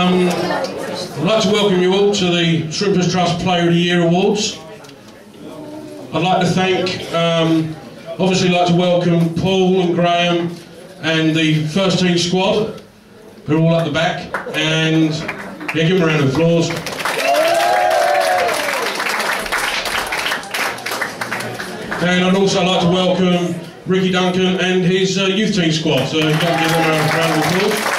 I'd like to welcome you all to the Troopers Trust Player of the Year Awards. I'd like to thank, obviously like to welcome Paul and Graham and the first team squad, who are all at the back, and yeah, give them a round of applause. And I'd also like to welcome Ricky Duncan and his youth team squad, so you can give them a round of applause.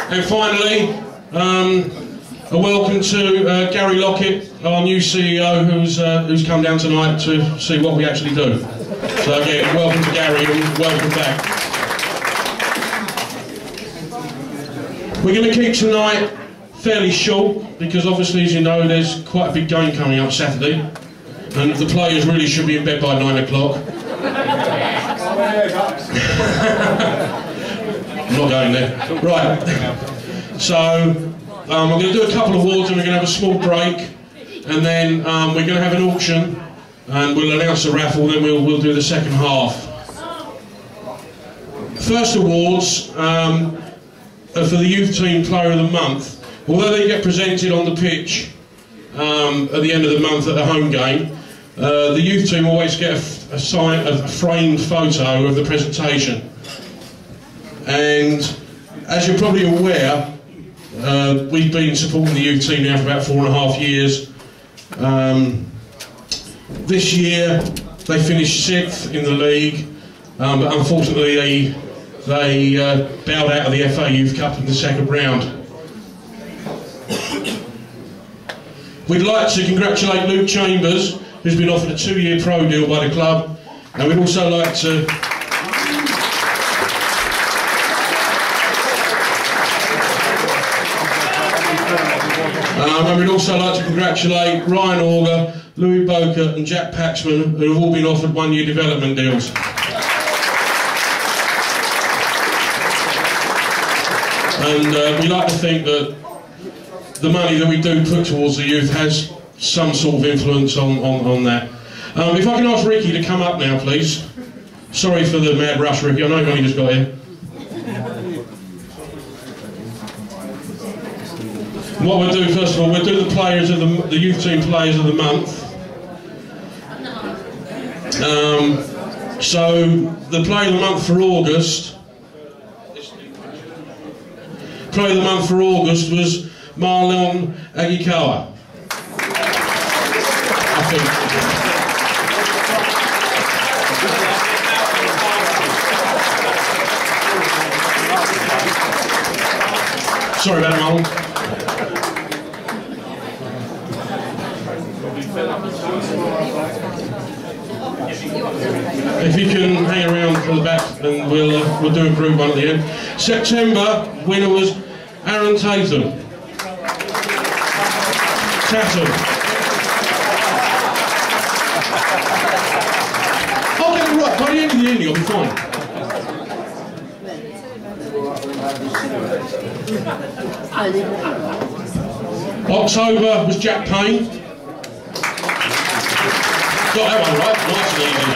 And finally, a welcome to Gary Lockett, our new CEO, who's come down tonight to see what we actually do. So again, welcome to Gary and welcome back. We're going to keep tonight fairly short because obviously, as you know, there's quite a big game coming up Saturday, and the players really should be in bed by 9 o'clock. I'm not going there. Right, so I'm going to do a couple of awards and we're going to have a small break, and then we're going to have an auction and we'll announce the raffle, then we'll do the second half. First awards are for the Youth Team Player of the Month. Although they get presented on the pitch at the end of the month at the home game, the youth team always get a framed photo of the presentation. And as you're probably aware, we've been supporting the youth team now for about 4.5 years. This year they finished 6th in the league, but unfortunately they bowed out of the FA Youth Cup in the second round. We'd like to congratulate Luke Chambers, who's been offered a 2-year pro deal by the club, and we'd also like to congratulate Ryan Auger, Louis Boker and Jack Paxman, who have all been offered 1-year development deals. And we like to think that the money that we do put towards the youth has some sort of influence on that. If I can ask Ricky to come up now, please. Sorry for the mad rush, Ricky, I know you've only just got here. What we'll do, first of all, we'll do the players of the youth team players of the month. So the player of the month for August, was Marlon Agikawa, I think. Sorry about it, Marlon. If you can hang around for the back, and we'll do a group one at the end. September winner was Aaron Tatum. I'll get it right. By the end of the evening, I'll be fine. October was Jack Payne. Got that one right. Nice and easy.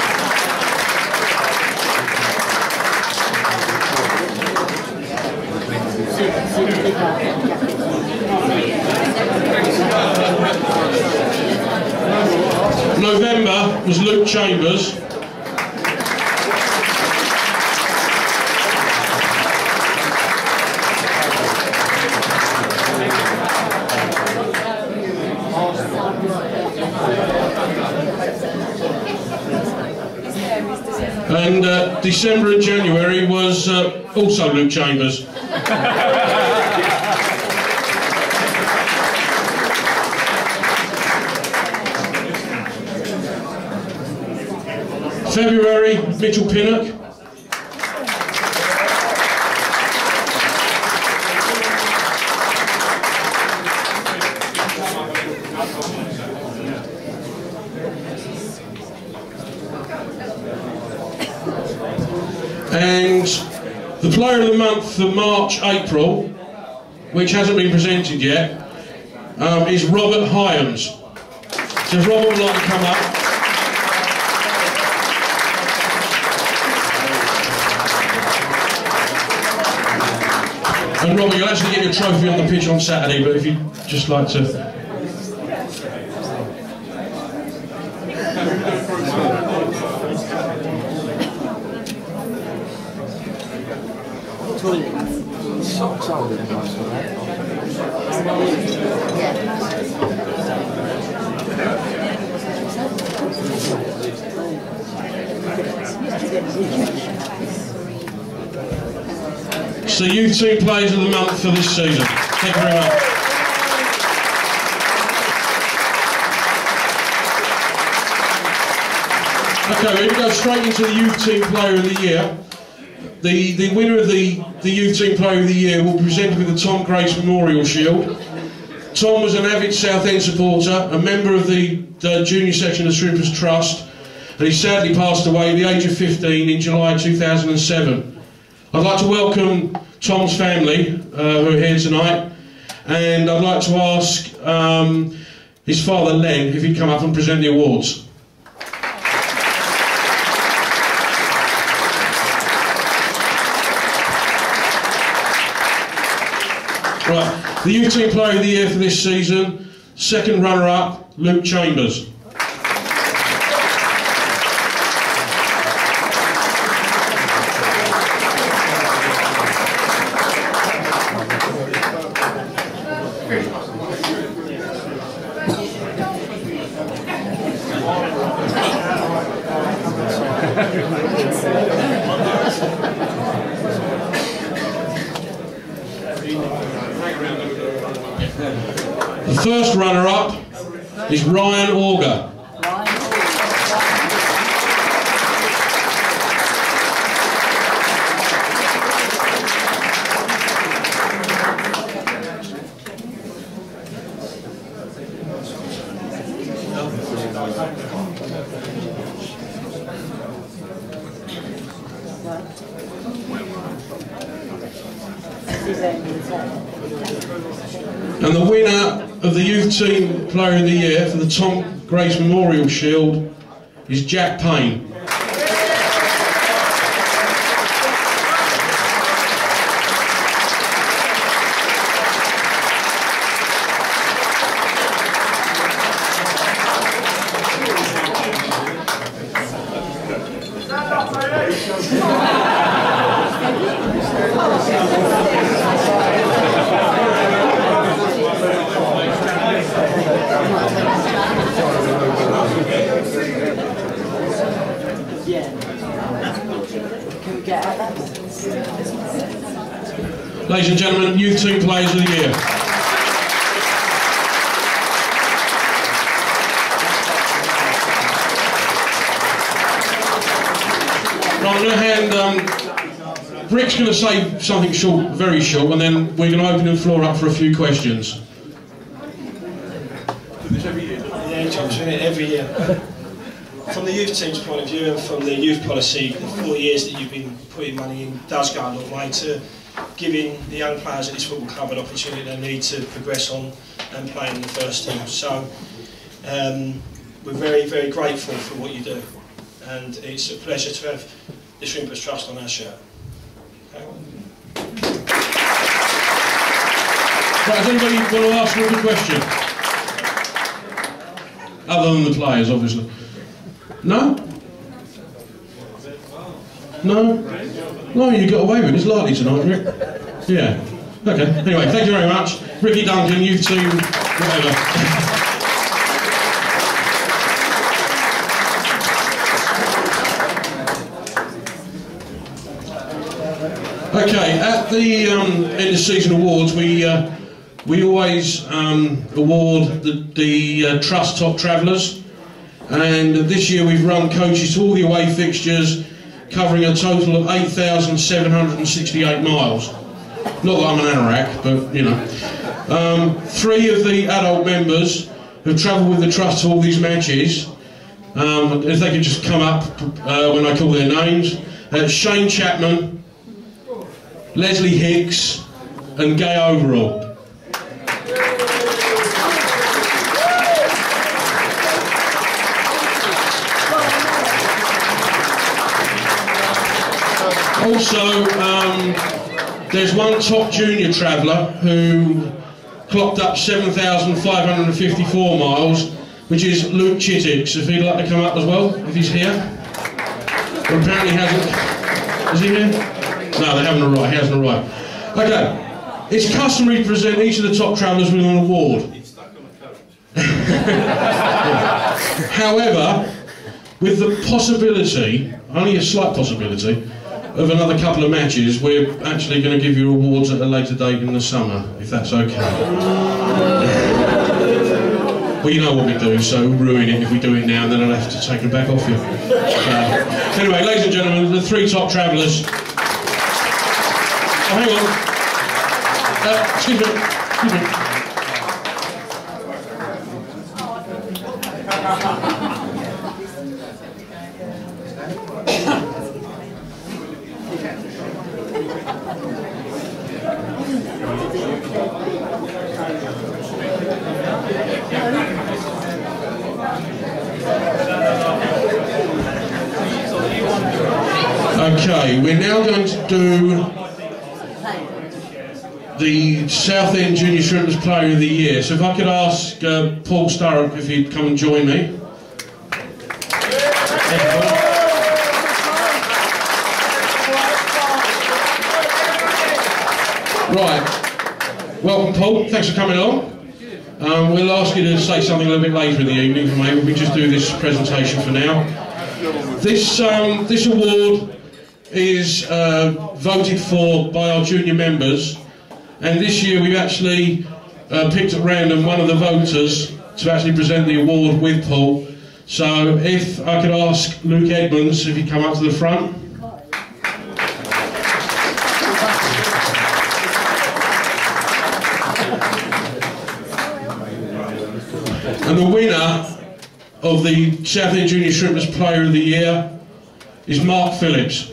November was Luke Chambers. And December and January was also Luke Chambers. February, Mitchell Pinnock. And the player of the month for March, April, which hasn't been presented yet, is Robert Hyams. So if Robert would like to come up. And Robbie, you'll actually get your trophy on the pitch on Saturday, but if you'd just like to... So Youth Team Players of the Month for this season. Thank you very much. Okay, we're going to go straight into the Youth Team Player of the Year. The winner of the Youth Team Player of the Year will be presented with the Tom Grace Memorial Shield. Tom was an avid Southend supporter, a member of the junior section of the Shrimpers Trust, and he sadly passed away at the age of 15 in July 2007. I'd like to welcome Tom's family, who are here tonight, and I'd like to ask his father, Len, if he'd come up and present the awards. Right, the Youth Team Player of the Year for this season, second runner-up, Luke Chambers. The first runner-up is Ryan Auger. And the winner of the Youth Team Player of the Year for the Tom Grace Memorial Shield is Jack Payne. Ladies and gentlemen, Youth Team Players of the Year. Right, I'm going to hand, Rick's going to say something short, very short, and then we're going to open the floor up for a few questions. Yeah, John's doing it every year. From the youth team's point of view and from the youth policy, the 4 years that you've been putting money in does go a long way to giving the young players at this football club an opportunity they need to progress on and play in the first team. So we're very, very grateful for what you do, and it's a pleasure to have the Shrimpers Trust on our shirt. Okay. Right, does anybody want to ask another question? Other than the players, obviously. No? No? No, you got away with it. It's likely tonight, Rick. Yeah. Okay. Anyway, thank you very much. Ricky Duncan, Youth Team, whatever. Okay, at the end of season awards, we always award the Trust Top Travellers, and this year we've run coaches to all the away fixtures, covering a total of 8,768 miles. Not that I'm an anorak, but you know. 3 of the adult members who've travelled with the Trust to all these matches, if they could just come up when I call their names. Shane Chapman, Leslie Hicks and Gay Overall. Also, there's one top junior traveller who clocked up 7,554 miles, which is Luke Chittix, if he'd like to come up as well, if he's here. Well, apparently he hasn't. Is he here? No, they haven't arrived. He hasn't arrived. Okay, it's customary to present each of the top travellers with an award. However, with the possibility, only a slight possibility, of another couple of matches, we're actually going to give you awards at a later date in the summer, if that's okay. Well, you know what we do, so ruin it if we do it now, and then I'll have to take it back off you. Anyway, ladies and gentlemen, the three top travellers. Oh, hang on. Excuse me. Okay, we're now going to do the Southend Junior Shrimpers Player of the Year. So if I could ask Paul Sturrock if he'd come and join me. Right, welcome Paul, thanks for coming along. We'll ask you to say something a little bit later in the evening, maybe we just do this presentation for now. This award is voted for by our junior members, and this year we've actually picked at random one of the voters to actually present the award with Paul. So if I could ask Luke Edmonds if he'd come up to the front. And the winner of the Southend Junior Shrimpers Player of the Year is Mark Phillips.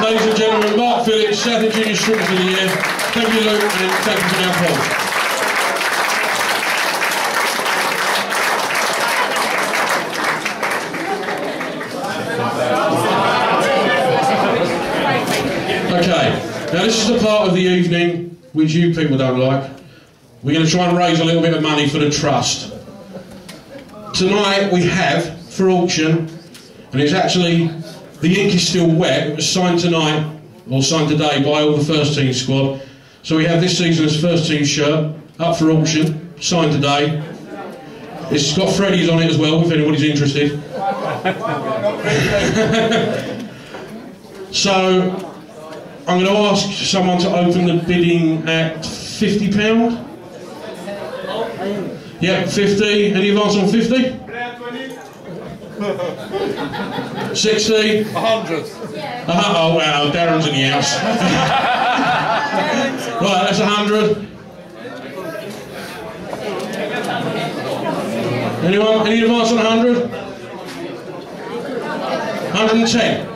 Ladies and gentlemen, Mark Phillips, Southend Junior Shrimpers of the Year. Thank you, Luke, and thank you for now, Paul. Okay, now this is the part of the evening which you people don't like. We're going to try and raise a little bit of money for the trust. Tonight we have, for auction, and it's actually, the ink is still wet, it was signed tonight, or signed today by all the first team squad. So we have this season's first team shirt, up for auction, signed today. It's got Freddie's on it as well, if anybody's interested. So, I'm going to ask someone to open the bidding at £50. Yeah, 50. Any advance on 50? 60? 100. Oh wow, Darren's in the house. Right, that's 100. Anyone? Any advance on 100? 110.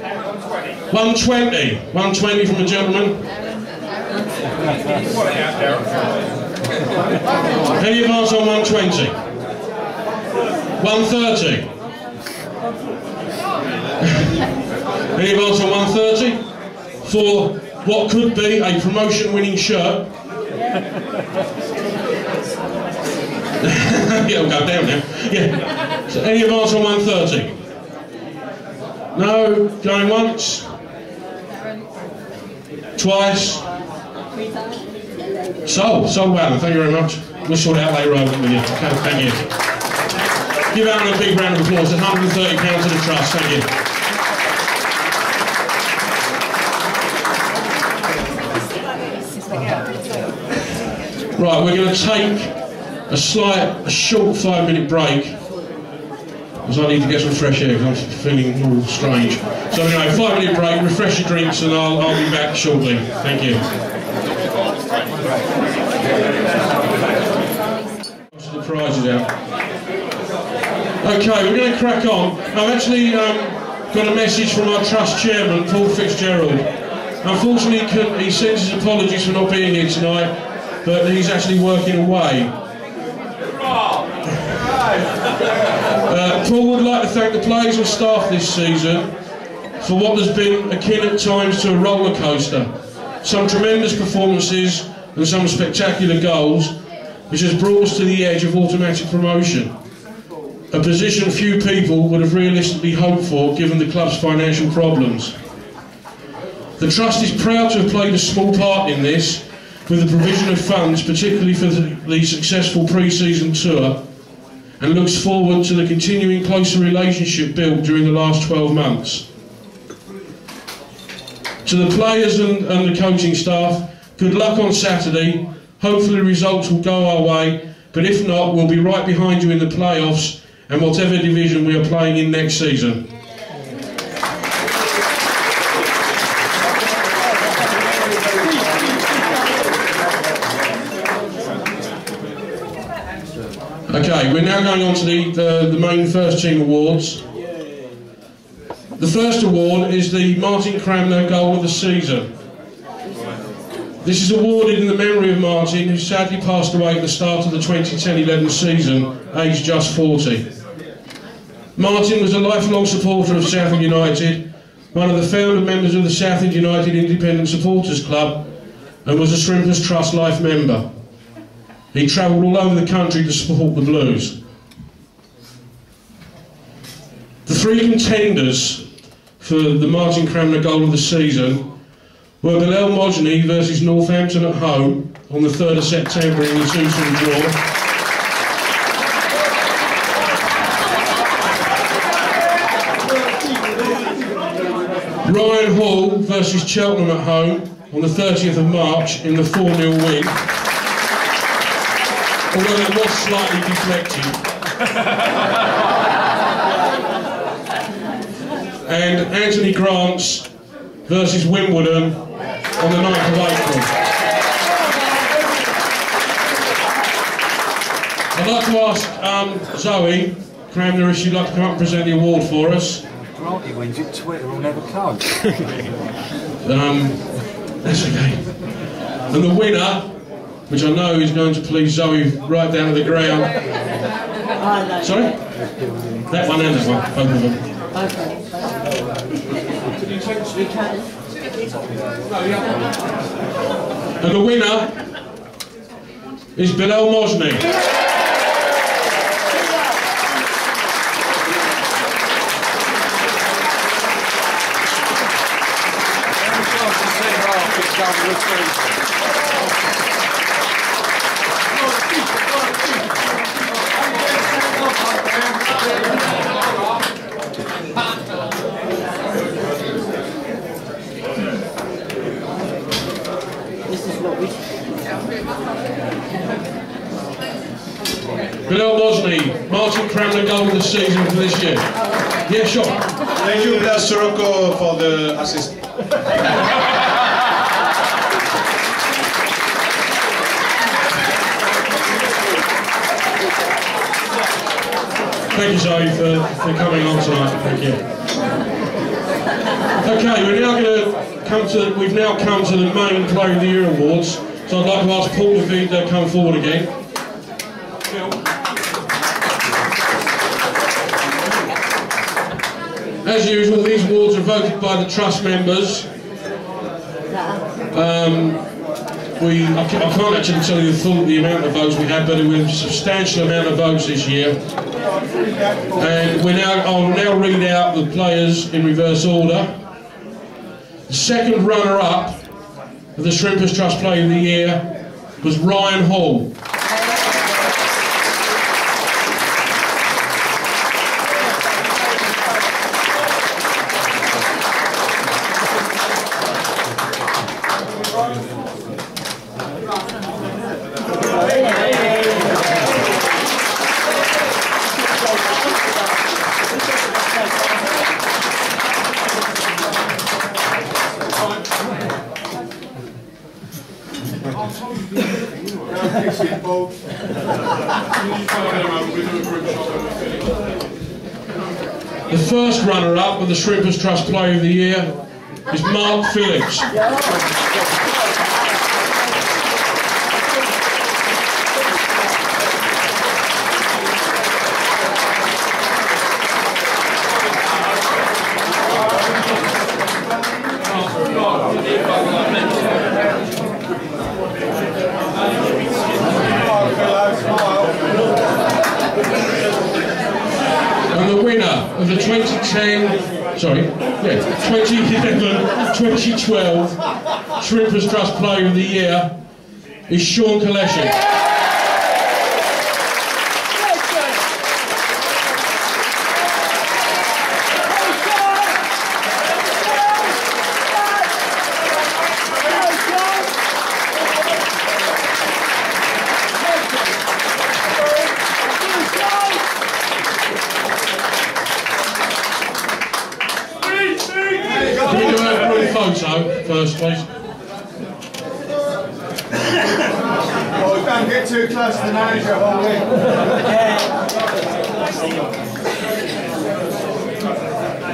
120. 120 from a gentleman. Any advance on 120? 130. Any advance on 130 for what could be a promotion-winning shirt? Yeah, it'll go down now. Yeah. So any advance on 130? No. Going once. Twice. Sold well. Thank you very much. We'll sort it out later on with you. Okay, thank you. Give out a big round of applause. It's £130 to the trust. Thank you. Right, we're going to take a short 5-minute break because I need to get some fresh air because I'm feeling all strange. So anyway, 5-minute break, refresh your drinks, and I'll be back shortly. Thank you. prizes out. Okay, we're going to crack on. I've actually got a message from our trust chairman, Paul Fitzgerald. Unfortunately, he sends his apologies for not being here tonight, but he's actually working away. Paul would like to thank the players and staff this season for what has been akin at times to a roller coaster. Some tremendous performances and some spectacular goals, which has brought us to the edge of automatic promotion. A position few people would have realistically hoped for given the club's financial problems. The Trust is proud to have played a small part in this with the provision of funds, particularly for the successful pre-season tour, and looks forward to the continuing closer relationship built during the last 12 months. To the players and the coaching staff, good luck on Saturday. Hopefully results will go our way, but if not, we'll be right behind you in the playoffs and whatever division we are playing in next season. Okay, we're now going on to the main first team awards. The first award is the Martin Cramner Goal of the Season. This is awarded in the memory of Martin, who sadly passed away at the start of the 2010-11 season, aged just 40. Martin was a lifelong supporter of Southend United, one of the founder members of the Southend United Independent Supporters Club, and was a Shrimpers Trust Life member. He travelled all over the country to support the Blues. The three contenders for the Martin Cramner Goal of the Season were Bilal Mojni versus Northampton at home on the 3rd of September in the 2-2 draw. Ryan Hall versus Cheltenham at home on the 30th of March in the 4-0 win. Although it was slightly deflected. And Anthony Grants versus Wimbledon on the 9th of April. I'd like to ask Zoe Cramner if she'd like to come up and present the award for us. Grant, he wins it, Twitter will never come. That's okay. And the winner, which I know is going to please Zoe right down to the ground. Sorry? That one and that one, both of them. And the winner is Bilal Mojni. Bilal Mojni, Martin Cramner Goal of the Season for this year. Yeah, sure. Thank you, Blas Sirocco, for the assist. Thank you, Zoe, for coming on tonight. Thank you. Okay, we've now come to the main Player of the Year awards. So I'd like to ask Paul to come forward again. As usual, these awards are voted by the Trust members. I can't actually tell you the amount of votes we had, but it was a substantial amount of votes this year. And I'll now read out the players in reverse order. The second runner-up of the Shrimpers Trust Player of the Year was Ryan Hall. The first runner-up of the Shrimpers Trust Player of the Year is Mark Phillips. And the winner of the 2011-2012 Shrimpers Trust Player of the Year is Sean Kaleshi. Can we do a group photo first, please? Oh, don't get too close to the manager, Holly.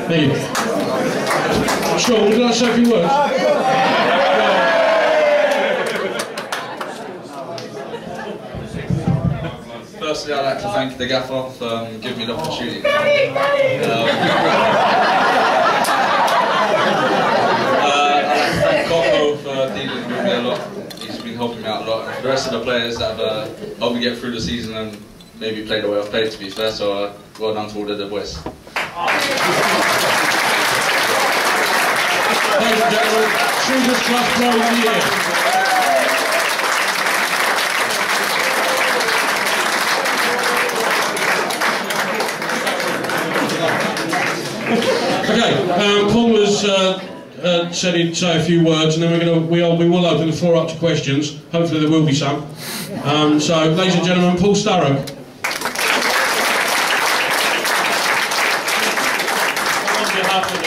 There you go. Sean, would you like to say a few words? Firstly, I'd like to thank the gaffer for giving me the opportunity. I'd like to thank Coco for dealing with me a lot. He's been helping me out a lot. And the rest of the players that have helped me get through the season and maybe play the way I've played, to be fair. So well done to all of the boys. Ladies and gentlemen, Shrimpers Trust Player of the Year. Okay, Paul has said he'd say a few words, and then we will open the floor up to questions. Hopefully there will be some. So, ladies and gentlemen, Paul Sturrock. On behalf of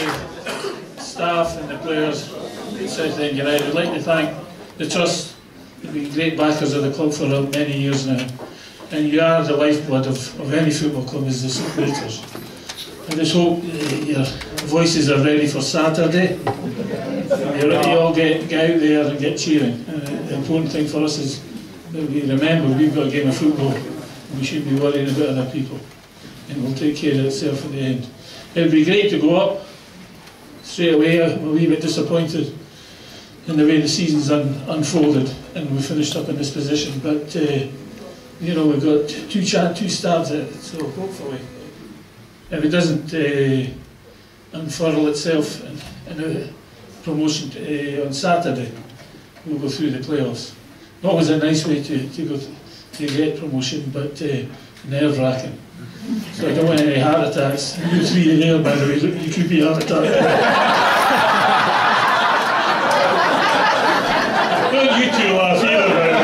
the staff and the players at South End United, I'd like to thank the Trust. You've been great backers of the club for many years now, and you are the lifeblood of any football club as the supporters. I just hope your voices are ready for Saturday. You all get out there and get cheering. The important thing for us is that we remember we've got a game of football and we shouldn't be worrying about other people. And we'll take care of itself at the end. It would be great to go up straight away. I'm a wee bit disappointed in the way the season's unfolded and we finished up in this position. But you know, we've got two stabs at it, so hopefully, if it doesn't unfurl itself in a promotion on Saturday, we'll go through the playoffs. Always a nice way to get promotion, but nerve-wracking. So I don't want any heart attacks. You three there, by the way, you could be heart attack. Don't you two laugh either, by the way.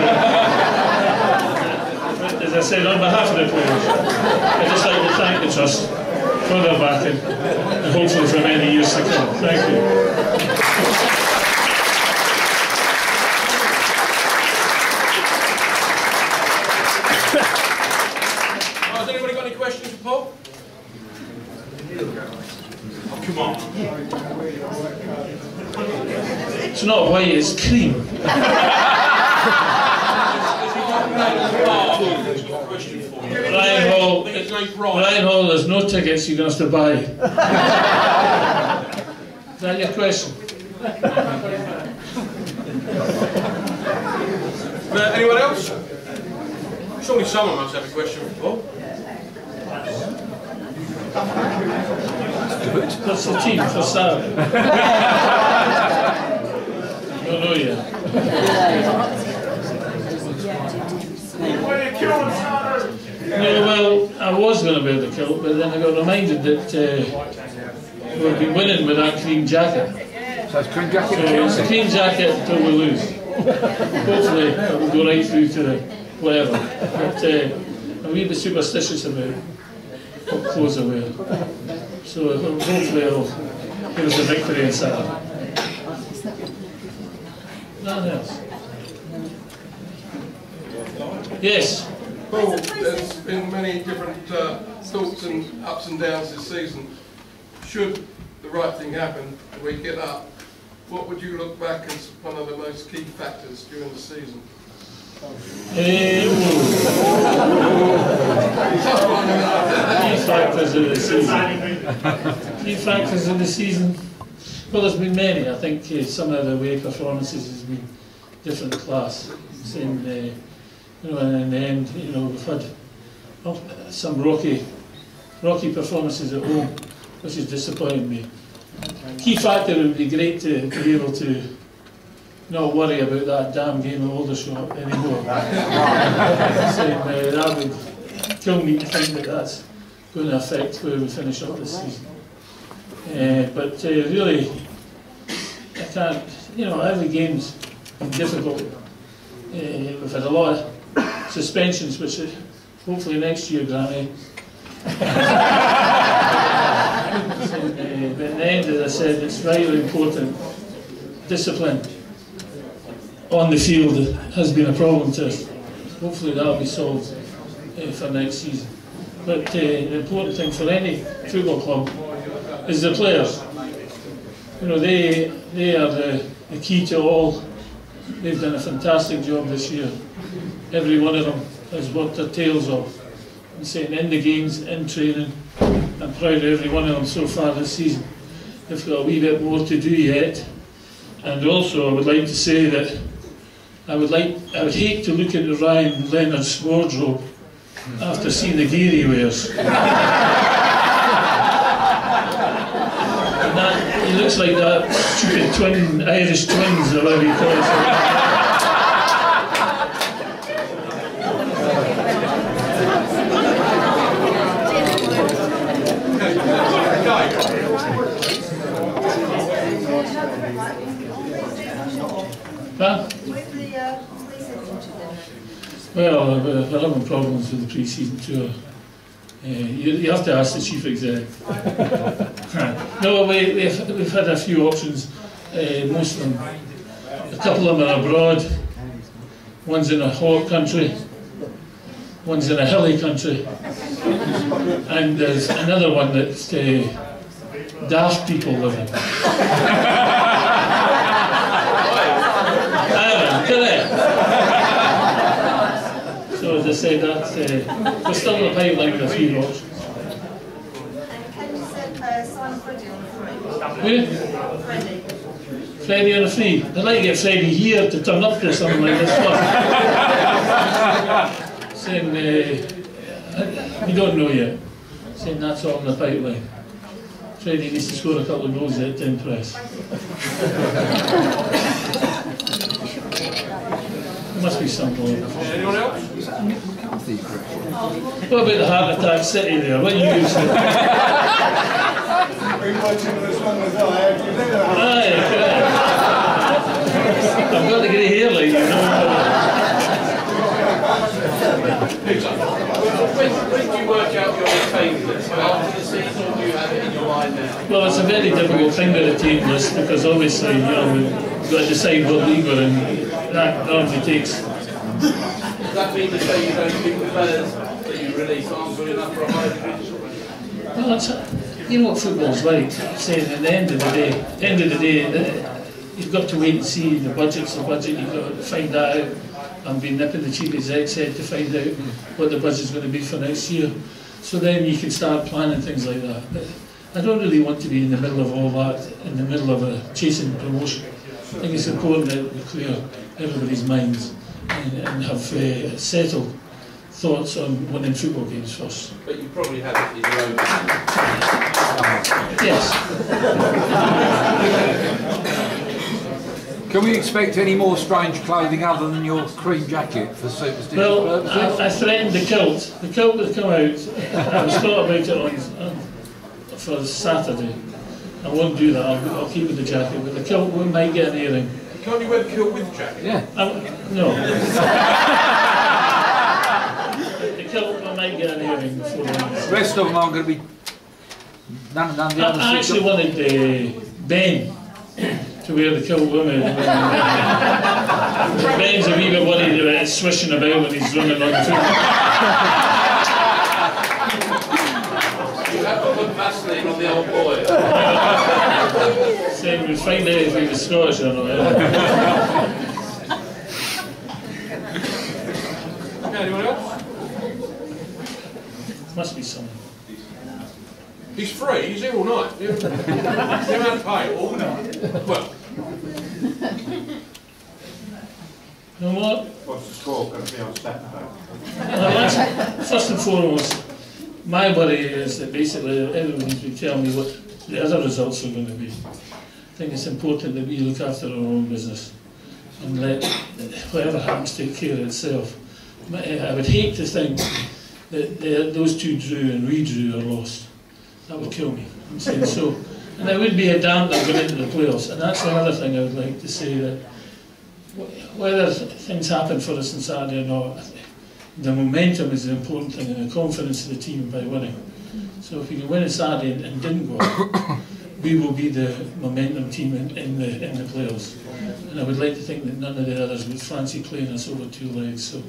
But as I said, on behalf of the players, I'd just like to thank the Trust for their backing, and hopefully for many years to come. Thank you. Has anybody got any questions for Paul? Oh, come on. It's not white, it's cream. Ryan Hall, there's no tickets, you're going to have to buy. Is that your question? Anyone else? Surely someone must have a question for Paul. What's the team for Saturday? Don't know yet. No, well, I was going to be able to kill it, but then I got reminded that we've been winning with that cream jacket. So it's cream jacket. So it's a cream jacket until we lose. Hopefully it will go right through to the whatever. But I'm a wee bit superstitious about what clothes I wear. So hopefully it'll give us a victory on Saturday. Nothing else. Yes. Paul, there's been many different thoughts and ups and downs this season. Should the right thing happen and we get up, what would you look back as one of the most key factors during the season? Key factors of the season. Key factors of the season. Well, there's been many. I think some of the away performances has been different class. And, you know, and in the end, you know, we've had some rocky performances at home, which is disappointing me. Key factor would be great to be able to not worry about that damn game of Aldershot anymore. That would kill me to think that that's going to affect where we finish up this season. But really, I can't, you know, every game's been difficult. We've had a lot of suspensions, which hopefully next year, Granny. But in the end, as I said, it's very important. Discipline on the field has been a problem to us. Hopefully that will be solved for next season. But the important thing for any football club is the players. You know, they are the key to all. They've done a fantastic job this year. Every one of them has worked their tails off. I'm saying in the games, in training. I'm proud of every one of them so far this season. They've got a wee bit more to do yet. And also I would like to say that I would hate to look at Ryan Leonard's wardrobe after seeing the gear he wears. He looks like that stupid twin, Irish twins, or whatever he calls it. Huh? Well, we're having problems with the pre-season tour. You have to ask the chief exec. No, we've had a few options. Most of them, a couple of them are abroad. One's in a hot country. One's in a hilly country. And there's another one that daft people live in. So as I said, we're still in the pipeline with a few options. And can you sign Freddie on a free? Freddie? Freddie on a free? I'd like to get Freddie here to turn up to something like this one. Saying, we don't know yet. Saying that's all in the pipeline. Freddie needs to score a couple of goals yet to impress. There must be some more. Anyone else? What about the Heart Attack City there? What are you using? I've got the grey hair like you know. When do you work out your team list? After the season, or do you have it in your mind now? Well, it's a very difficult thing with the team list because obviously, you know, we've got to decide what league we're in. That normally takes. Does that mean to say you don't think the players that you release aren't good enough for a high division? Well, you know what football's like. Saying at the end of the day, you've got to wait and see. The budget's the budget. You've got to find that out. I've been nipping the chief exec's head to find out what the budget's going to be for next year. So then you can start planning things like that. But I don't really want to be in the middle of all that, in the middle of chasing promotion. I think it's important that we clear everybody's minds and have settled thoughts on winning football games first. But you probably have it in your own. Yes. Can we expect any more strange clothing other than your cream jacket for superstitious purposes? Well, I threatened the kilt. The kilt will come out. I was thought about it for Saturday. I won't do that. I'll keep with the jacket, but the kilt might get an earring. Can't you wear the kilt with the jacket? Yeah. No. The kilt might get an earring before The rest of them aren't going to be. None of the others. I actually wanted Ben to to wear the kilt women. Ben's a wee bit worried about it swishing about when he's running on the field. You have to put Vaseline on the old boy. Saying we'd find out if he was Scottish or not. Anyone else? Must be something. He's free, he's here all night. You don't have to pay all night. Well. You know what? What's the score going to be on Saturday? First and foremost, my worry is that basically everyone's been telling me what the other results are going to be. I think it's important that we look after our own business and let whatever happens take care of itself. I would hate to think that those two drew and we drew or lost. That would kill me. I'm saying so. And there would be a dampener going into the playoffs. And that's another thing I would like to say, that whether things happen for us on Saturday or not, the momentum is the important thing, and the confidence of the team by winning. So if we can win on Saturday and didn't go out, we will be the momentum team in the playoffs. And I would like to think that none of the others would fancy playing us over two legs. So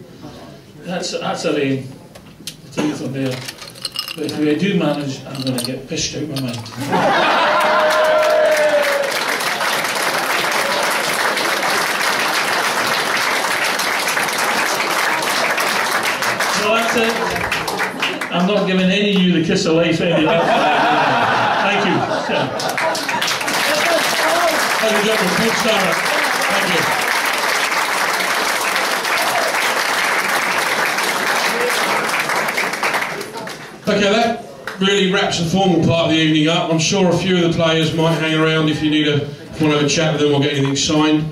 that's our aim. I'll take it from there. But if we do manage, I'm going to get pished out of my mind. So that's it. I'm not giving any of you the kiss of life any of that. Thank you. Ladies and gentlemen, good start. Thank you. Okay, that really wraps the formal part of the evening up. I'm sure a few of the players might hang around if you want to have a chat with them or get anything signed.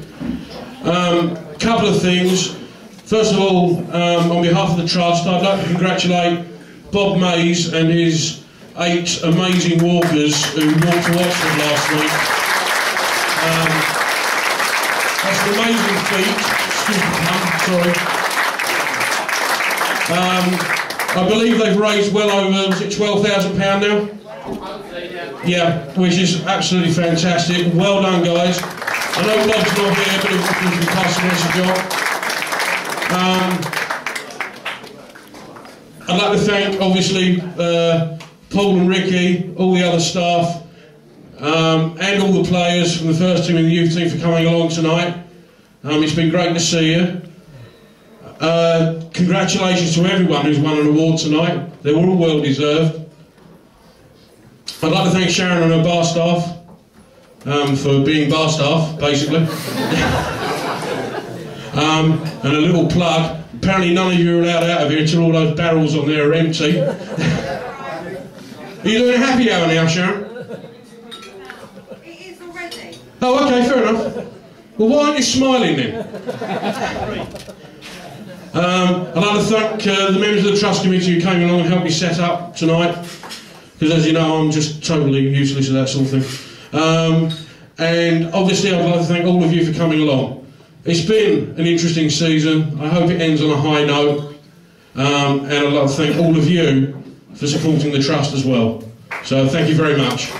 Couple of things. First of all, on behalf of the Trust, I'd like to congratulate Bob Mays and his 8 amazing walkers who walked to Oxford last week. That's an amazing feat. Excuse me, sorry. I believe they've raised well over, is it £12,000 now? Yeah, which is absolutely fantastic. Well done, guys. I know Bob's not here, but he's from Customer's job. I'd like to thank, obviously, Paul and Ricky, all the other staff, and all the players from the first team and the youth team for coming along tonight. It's been great to see you. Congratulations to everyone who's won an award tonight. They were all well deserved. I'd like to thank Sharon and her bar staff for being bar staff, basically. And a little plug. Apparently none of you are allowed out of here until all those barrels on there are empty. Are you doing a happy hour now, Sharon? It is already. Oh, okay, fair enough. Well, why aren't you smiling then? I'd like to thank the members of the Trust Committee who came along and helped me set up tonight, because as you know I'm just totally useless at that sort of thing. And obviously I'd like to thank all of you for coming along. It's been an interesting season. I hope it ends on a high note, and I'd like to thank all of you for supporting the Trust as well. So thank you very much.